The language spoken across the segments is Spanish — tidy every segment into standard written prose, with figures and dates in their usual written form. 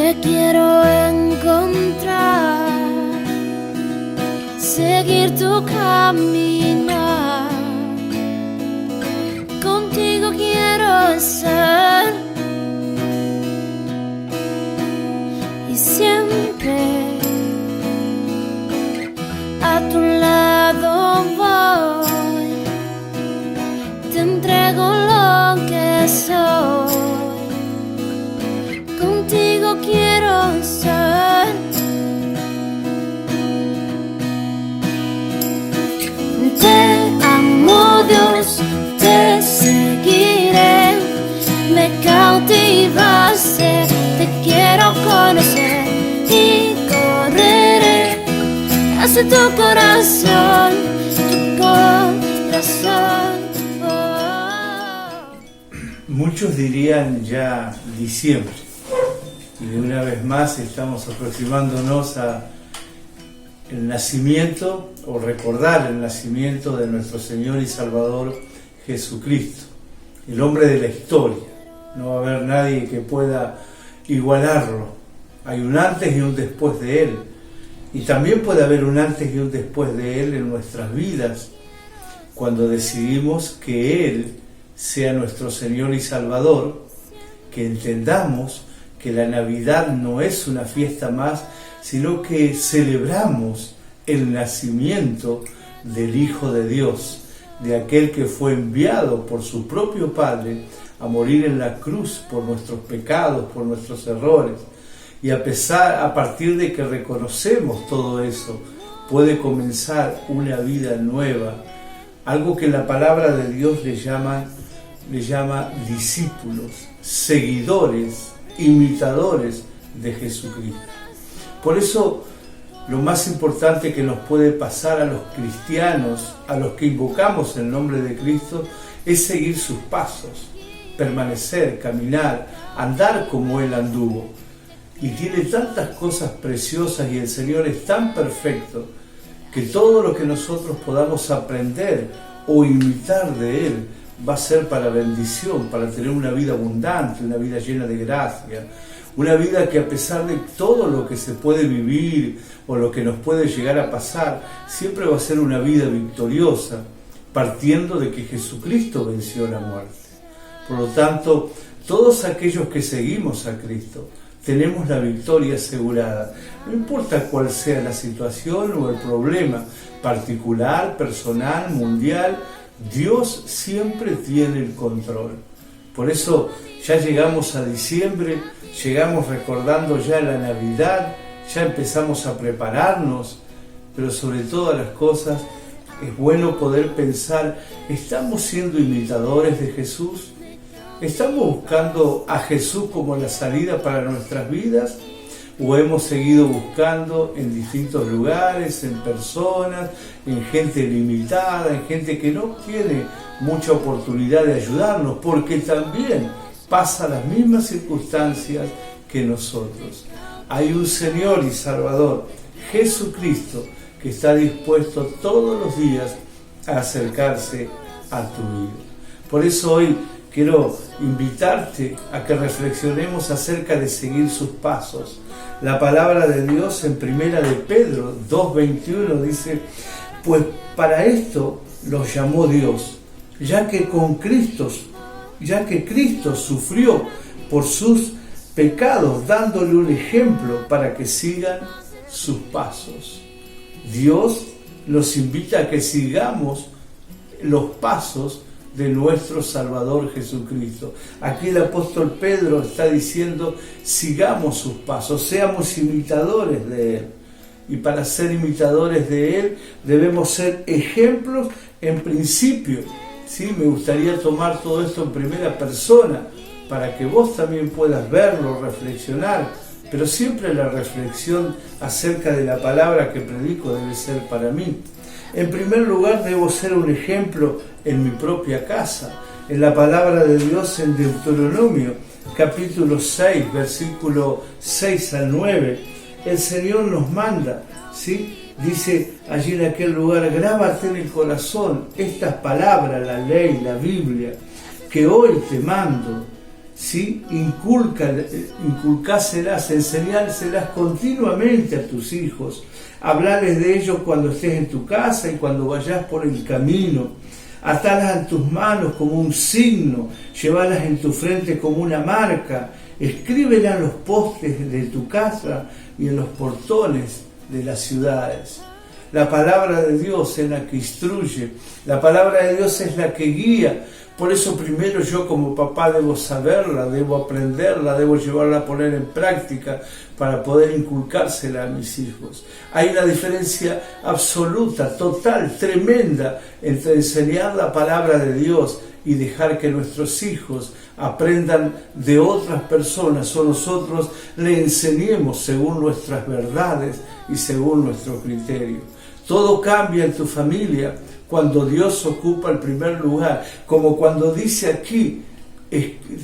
Te quiero encontrar, seguir tu caminar. Contigo quiero estar y siempre a tu lado voy. Te entrego lo que soy. Contigo quiero estar. Te amo, Dios, te seguiré. Me cautivaste, te quiero conocer y correré hacia tu corazón, tu corazón. Muchos dirían ya diciembre, y de una vez más estamos aproximándonos a el nacimiento o recordar el nacimiento de nuestro Señor y Salvador Jesucristo, el hombre de la historia. No va a haber nadie que pueda igualarlo. Hay un antes y un después de Él, y también puede haber un antes y un después de Él en nuestras vidas, cuando decidimos que Él sea nuestro Señor y Salvador, que entendamos que la Navidad no es una fiesta más, sino que celebramos el nacimiento del Hijo de Dios, de aquel que fue enviado por su propio Padre a morir en la cruz por nuestros pecados, por nuestros errores. Y a partir de que reconocemos todo eso, puede comenzar una vida nueva, algo que la palabra de Dios le llama discípulos, seguidores, imitadores de Jesucristo. Por eso, lo más importante que nos puede pasar a los cristianos, a los que invocamos el nombre de Cristo, es seguir sus pasos, permanecer, caminar, andar como Él anduvo. Y tiene tantas cosas preciosas y el Señor es tan perfecto que todo lo que nosotros podamos aprender o imitar de Él va a ser para bendición, para tener una vida abundante, una vida llena de gracia, una vida que a pesar de todo lo que se puede vivir o lo que nos puede llegar a pasar, siempre va a ser una vida victoriosa, partiendo de que Jesucristo venció la muerte. Por lo tanto, todos aquellos que seguimos a Cristo, tenemos la victoria asegurada. No importa cuál sea la situación o el problema particular, personal, mundial, Dios siempre tiene el control. Por eso ya llegamos a diciembre, llegamos recordando ya la Navidad, ya empezamos a prepararnos, pero sobre todas las cosas es bueno poder pensar, ¿estamos siendo imitadores de Jesús? ¿Estamos buscando a Jesús como la salida para nuestras vidas? ¿O hemos seguido buscando en distintos lugares, en personas, en gente limitada, en gente que no tiene mucha oportunidad de ayudarnos, porque también pasa las mismas circunstancias que nosotros? Hay un Señor y Salvador, Jesucristo, que está dispuesto todos los días a acercarse a tu vida. Por eso hoy quiero invitarte a que reflexionemos acerca de seguir sus pasos. La palabra de Dios en Primera de Pedro 2:21 dice: pues para esto los llamó Dios, ya que Cristo sufrió por sus pecados, dándole un ejemplo para que sigan sus pasos. Dios nos invita a que sigamos los pasos de nuestro Salvador Jesucristo. Aquí el apóstol Pedro está diciendo, sigamos sus pasos, seamos imitadores de Él. Y para ser imitadores de Él debemos ser ejemplos en principio. ¿Sí? Me gustaría tomar todo esto en primera persona para que vos también puedas verlo, reflexionar, pero siempre la reflexión acerca de la palabra que predico debe ser para mí. En primer lugar, debo ser un ejemplo en mi propia casa. En la palabra de Dios en Deuteronomio, capítulo 6, versículo 6 al 9, el Señor nos manda, ¿sí? Dice allí en aquel lugar, grábate en el corazón estas palabras, la ley, la Biblia, que hoy te mando, ¿sí? Inculcáselas, enseñárselas continuamente a tus hijos. Hablarles de ellos cuando estés en tu casa y cuando vayas por el camino. Atarlas en tus manos como un signo, llevarlas en tu frente como una marca. Escríbelas en los postes de tu casa y en los portones de las ciudades. La palabra de Dios es la que instruye, la palabra de Dios es la que guía. Por eso primero yo como papá debo saberla, debo aprenderla, debo llevarla a poner en práctica para poder inculcársela a mis hijos. Hay una diferencia absoluta, total, tremenda entre enseñar la palabra de Dios y dejar que nuestros hijos aprendan de otras personas o nosotros le enseñemos según nuestras verdades y según nuestro criterio. Todo cambia en tu familia cuando Dios ocupa el primer lugar, como cuando dice aquí,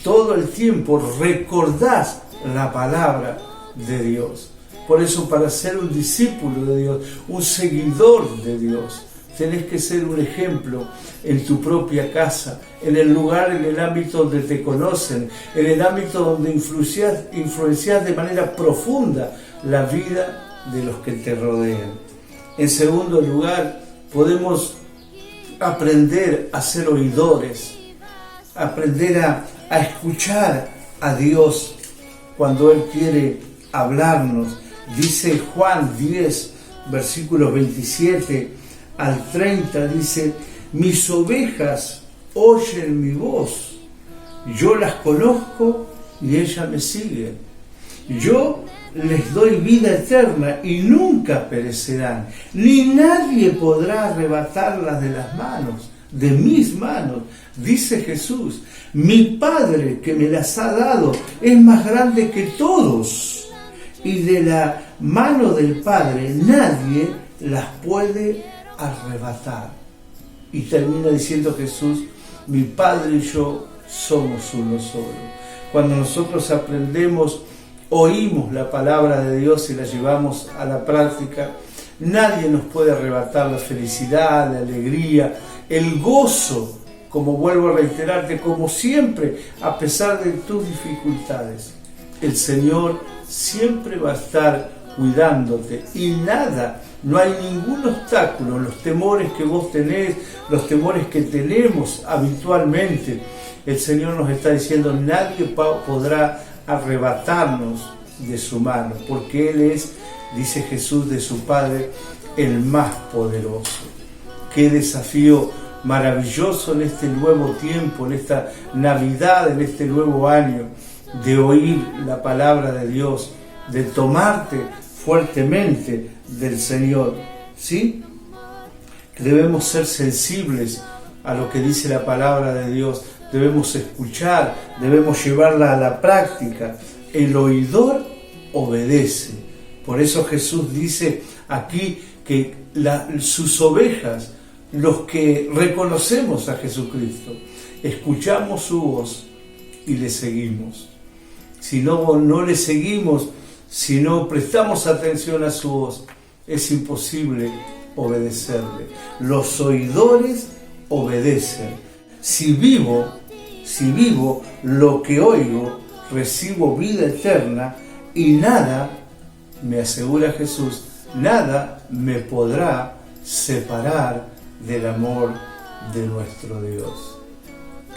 todo el tiempo recordás la palabra de Dios. Por eso, para ser un discípulo de Dios, un seguidor de Dios, tenés que ser un ejemplo en tu propia casa, en el lugar, en el ámbito donde te conocen, en el ámbito donde influencias de manera profunda la vida de los que te rodean. En segundo lugar, podemos aprender a ser oidores, aprender a escuchar a Dios cuando Él quiere hablarnos. Dice Juan 10, versículos 27 al 30, dice: mis ovejas oyen mi voz, yo las conozco y ellas me siguen. Yo les doy vida eterna y nunca perecerán, ni nadie podrá arrebatarlas de mis manos, dice Jesús. Mi Padre que me las ha dado es más grande que todos, y de la mano del Padre nadie las puede arrebatar. Y termina diciendo Jesús: mi Padre y yo somos uno solo. Cuando nosotros aprendemos, oímos la palabra de Dios y la llevamos a la práctica, nadie nos puede arrebatar la felicidad, la alegría, el gozo, como vuelvo a reiterarte, como siempre, a pesar de tus dificultades. El Señor siempre va a estar cuidándote y nada, no hay ningún obstáculo, los temores que vos tenés, los temores que tenemos habitualmente. El Señor nos está diciendo: nadie podrá arrebatarnos de su mano, porque Él es, dice Jesús de su Padre, el más poderoso. Qué desafío maravilloso en este nuevo tiempo, en esta Navidad, en este nuevo año, de oír la palabra de Dios, de tomarte fuertemente del Señor, ¿sí? Debemos ser sensibles a lo que dice la palabra de Dios, debemos escuchar, debemos llevarla a la práctica. El oidor obedece. Por eso Jesús dice aquí que sus ovejas, los que reconocemos a Jesucristo, escuchamos su voz y le seguimos. Si no le seguimos, si no prestamos atención a su voz, es imposible obedecerle. Los oidores obedecen. Si vivo lo que oigo, recibo vida eterna y nada, me asegura Jesús, nada me podrá separar del amor de nuestro Dios.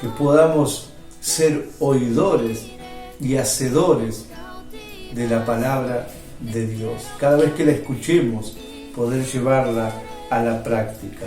Que podamos ser oidores y hacedores de la palabra de Dios. Cada vez que la escuchemos, poder llevarla a la práctica.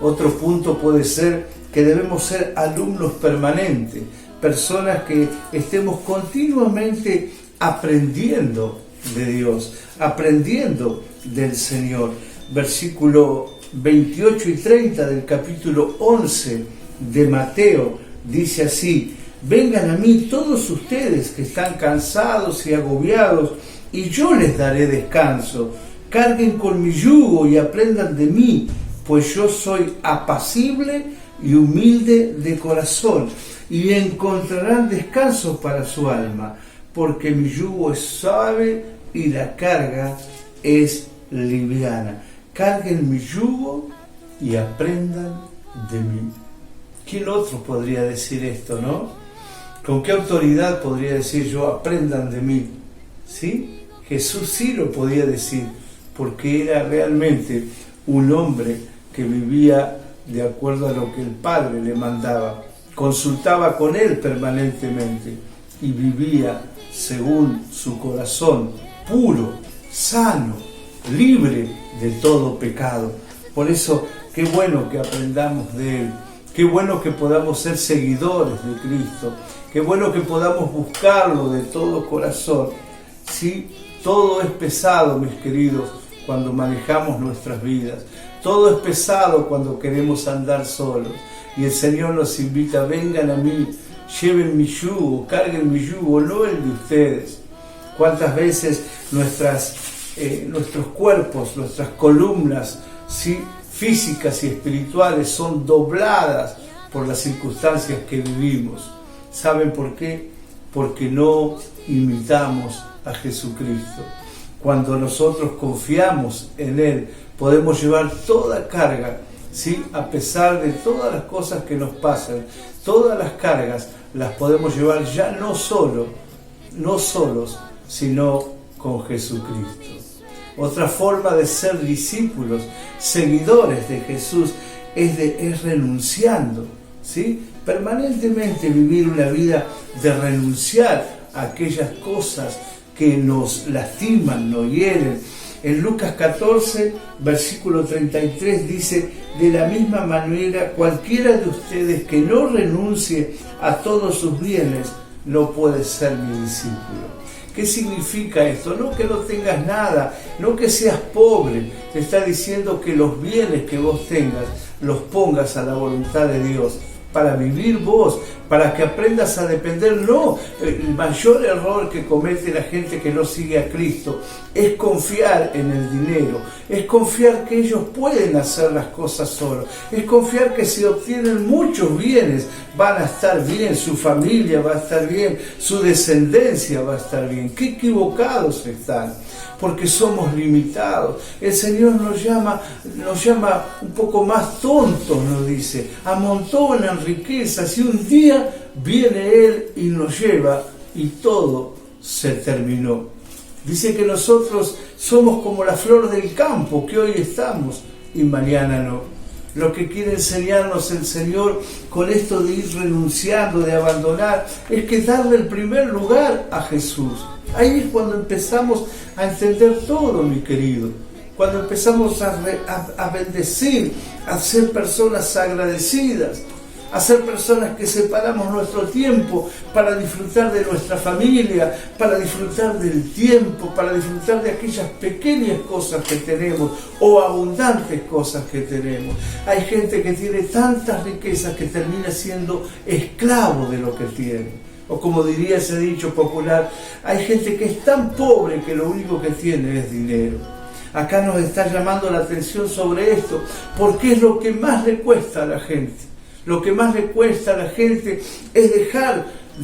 Otro punto puede ser que debemos ser alumnos permanentes, personas que estemos continuamente aprendiendo de Dios, aprendiendo del Señor. Versículo 28 y 30 del capítulo 11 de Mateo dice así: vengan a mí todos ustedes que están cansados y agobiados, y yo les daré descanso. Carguen con mi yugo y aprendan de mí, pues yo soy apacible y humilde de corazón, y encontrarán descanso para su alma, porque mi yugo es suave y la carga es liviana. Carguen mi yugo y aprendan de mí. ¿Quién otro podría decir esto, no? ¿Con qué autoridad podría decir yo, aprendan de mí? ¿Sí? Jesús sí lo podía decir, porque era realmente un hombre que vivía de acuerdo a lo que el Padre le mandaba. Consultaba con Él permanentemente y vivía según su corazón, puro, sano, libre de todo pecado. Por eso, qué bueno que aprendamos de Él. Qué bueno que podamos ser seguidores de Cristo. Qué bueno que podamos buscarlo de todo corazón. ¿Sí? Todo es pesado, mis queridos, cuando manejamos nuestras vidas. Todo es pesado cuando queremos andar solos. Y el Señor nos invita, vengan a mí, lleven mi yugo, carguen mi yugo, no el de ustedes. ¿Cuántas veces nuestros cuerpos, nuestras columnas, ¿sí?, físicas y espirituales son dobladas por las circunstancias que vivimos? ¿Saben por qué? Porque no imitamos a Jesucristo. Cuando nosotros confiamos en Él, podemos llevar toda carga, ¿sí?, a pesar de todas las cosas que nos pasan. Todas las cargas las podemos llevar ya no solos, sino con Jesucristo. Otra forma de ser discípulos, seguidores de Jesús, es renunciando, ¿sí? Permanentemente vivir una vida de renunciar a aquellas cosas que nos lastiman, nos hieren. En Lucas 14, versículo 33 dice, de la misma manera, cualquiera de ustedes que no renuncie a todos sus bienes, no puede ser mi discípulo. ¿Qué significa esto? No que no tengas nada, no que seas pobre. Te está diciendo que los bienes que vos tengas, los pongas a la voluntad de Dios, para vivir vos, para que aprendas a depender. No, el mayor error que comete la gente que no sigue a Cristo es confiar en el dinero, es confiar que ellos pueden hacer las cosas solos, es confiar que si obtienen muchos bienes van a estar bien, su familia va a estar bien, su descendencia va a estar bien. ¡Qué equivocados están! Porque somos limitados. El Señor nos llama un poco más tontos, nos dice. Amontonan riquezas y un día viene Él y nos lleva y todo se terminó. Dice que nosotros somos como la flor del campo, que hoy estamos y mañana no. Lo que quiere enseñarnos el Señor con esto de ir renunciando, de abandonar, es que darle el primer lugar a Jesús. Ahí es cuando empezamos a entender todo, mi querido. Cuando empezamos a bendecir, a ser personas agradecidas, a ser personas que separamos nuestro tiempo para disfrutar de nuestra familia, para disfrutar del tiempo, para disfrutar de aquellas pequeñas cosas que tenemos o abundantes cosas que tenemos. Hay gente que tiene tantas riquezas que termina siendo esclavo de lo que tiene. O como diría ese dicho popular, hay gente que es tan pobre que lo único que tiene es dinero. Acá nos está llamando la atención sobre esto, porque es lo que más le cuesta a la gente. Lo que más le cuesta a la gente es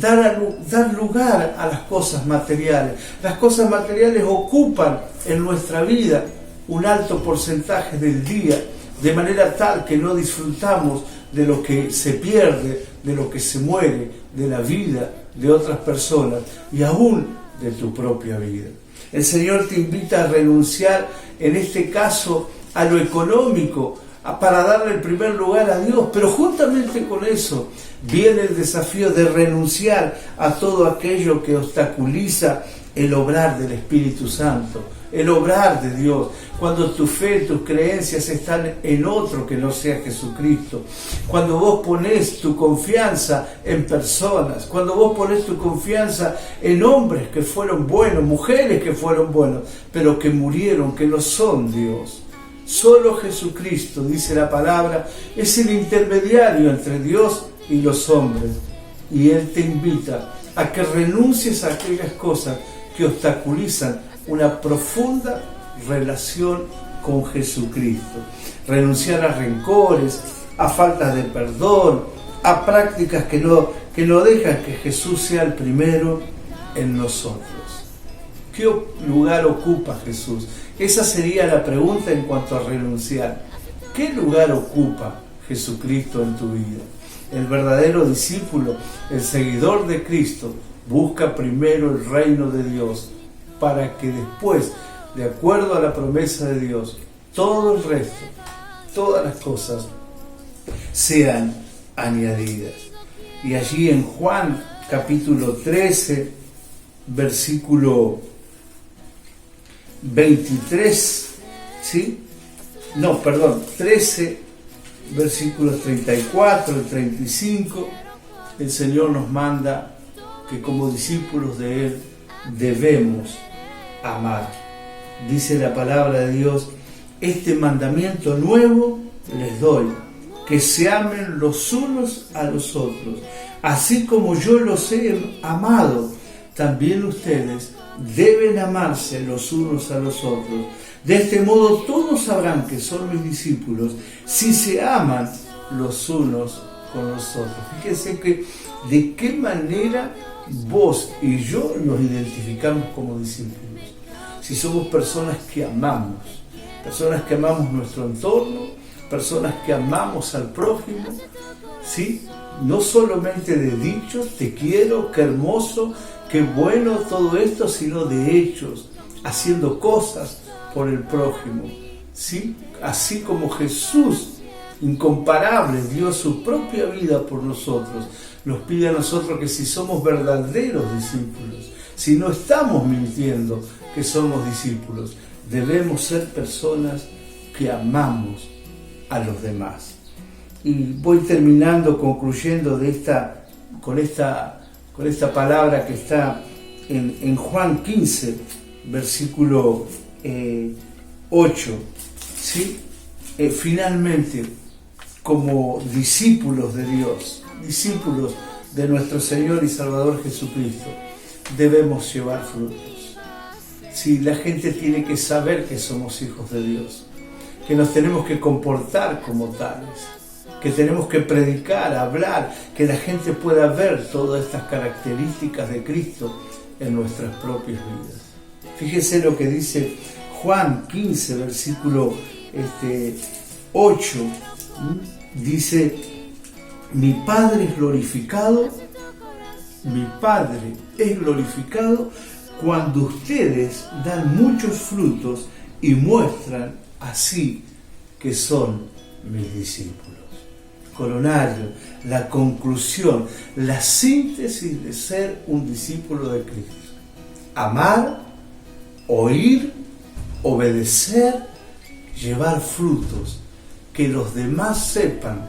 dar lugar a las cosas materiales. Las cosas materiales ocupan en nuestra vida un alto porcentaje del día, de manera tal que no disfrutamos de lo que se pierde, de lo que se muere, de la vida de otras personas y aún de tu propia vida. El Señor te invita a renunciar, en este caso, a lo económico, para darle el primer lugar a Dios, pero juntamente con eso viene el desafío de renunciar a todo aquello que obstaculiza el obrar del Espíritu Santo, el obrar de Dios. Cuando tu fe, tus creencias están en otro que no sea Jesucristo, cuando vos ponés tu confianza en personas, cuando vos ponés tu confianza en hombres que fueron buenos, mujeres que fueron buenos, pero que murieron, que no son Dios. Solo Jesucristo, dice la palabra, es el intermediario entre Dios y los hombres. Y Él te invita a que renuncies a aquellas cosas que obstaculizan una profunda relación con Jesucristo. Renunciar a rencores, a faltas de perdón, a prácticas que no dejan que Jesús sea el primero en nosotros. ¿Qué lugar ocupa Jesús? Esa sería la pregunta en cuanto a renunciar. ¿Qué lugar ocupa Jesucristo en tu vida? El verdadero discípulo, el seguidor de Cristo, busca primero el reino de Dios para que después, de acuerdo a la promesa de Dios, todo el resto, todas las cosas sean añadidas. Y allí en Juan capítulo 13, versículo 23, ¿sí? No, perdón, 13, versículos 34 y 35, el Señor nos manda que como discípulos de Él debemos amar. Dice la palabra de Dios: este mandamiento nuevo les doy, que se amen los unos a los otros, así como yo los he amado, también ustedes deben amarse los unos a los otros. De este modo todos sabrán que son mis discípulos si se aman los unos con los otros. Fíjense que de qué manera vos y yo nos identificamos como discípulos. Si somos personas que amamos nuestro entorno, personas que amamos al prójimo, ¿sí? No solamente de dichos, te quiero, qué hermoso, qué bueno todo esto, sino de hechos, haciendo cosas por el prójimo, ¿sí? Así como Jesús, incomparable, dio su propia vida por nosotros, nos pide a nosotros que si somos verdaderos discípulos, si no estamos mintiendo que somos discípulos, debemos ser personas que amamos a los demás. Y voy terminando, concluyendo con esta palabra que está en Juan 15, versículo 8, ¿sí? Finalmente, como discípulos de Dios, discípulos de nuestro Señor y Salvador Jesucristo, debemos llevar frutos. Sí, la gente tiene que saber que somos hijos de Dios, que nos tenemos que comportar como tales, que tenemos que predicar, hablar, que la gente pueda ver todas estas características de Cristo en nuestras propias vidas. Fíjese lo que dice Juan 15, versículo 8, dice: mi Padre es glorificado cuando ustedes dan muchos frutos y muestran así que son mis discípulos. Coronario, la conclusión, la síntesis de ser un discípulo de Cristo. Amar, oír, obedecer, llevar frutos, que los demás sepan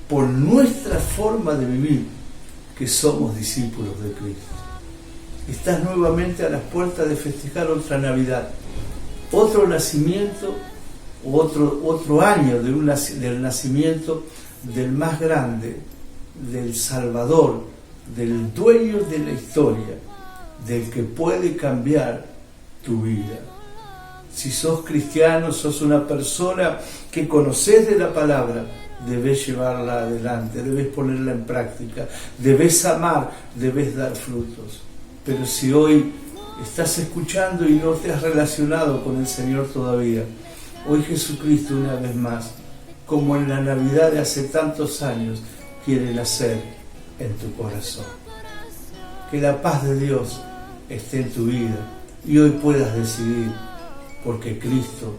por nuestra forma de vivir que somos discípulos de Cristo. Estás nuevamente a las puertas de festejar otra Navidad, otro nacimiento, otro año del nacimiento del más grande, del Salvador, del dueño de la historia, del que puede cambiar tu vida. Si sos cristiano, sos una persona que conoces de la palabra, debes llevarla adelante, debes ponerla en práctica, debes amar, debes dar frutos. Pero si hoy estás escuchando y no te has relacionado con el Señor todavía, hoy Jesucristo una vez más, como en la Navidad de hace tantos años, quiere nacer en tu corazón. Que la paz de Dios esté en tu vida y hoy puedas decidir porque Cristo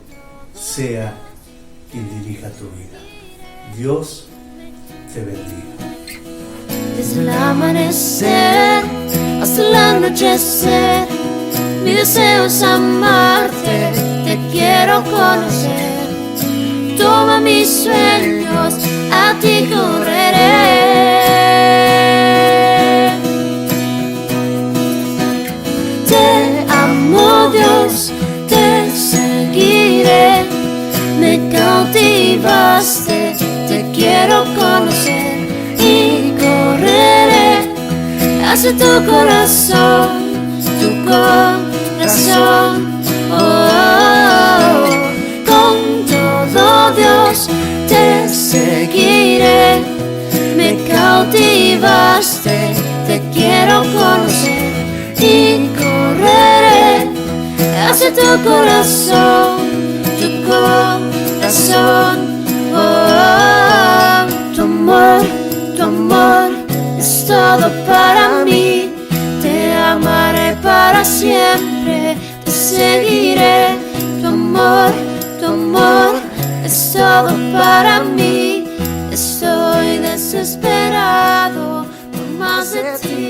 sea quien dirija tu vida. Dios te bendiga. Desde el amanecer hasta el anochecer, mi deseo es amarte, te quiero conocer. Toma mis sueños, a ti correré. Te amo, Dios, te seguiré. Me cautivaste, te quiero conocer y correré hacia tu corazón, oh, oh, oh. Con todo, Dios, te seguiré. Me cautivaste, te quiero conocer y correré hacia tu corazón, oh, oh, oh. Tu amor, para mí. Te amaré para siempre, te seguiré. Tu amor es todo para mí. Estoy desesperado por más de ti.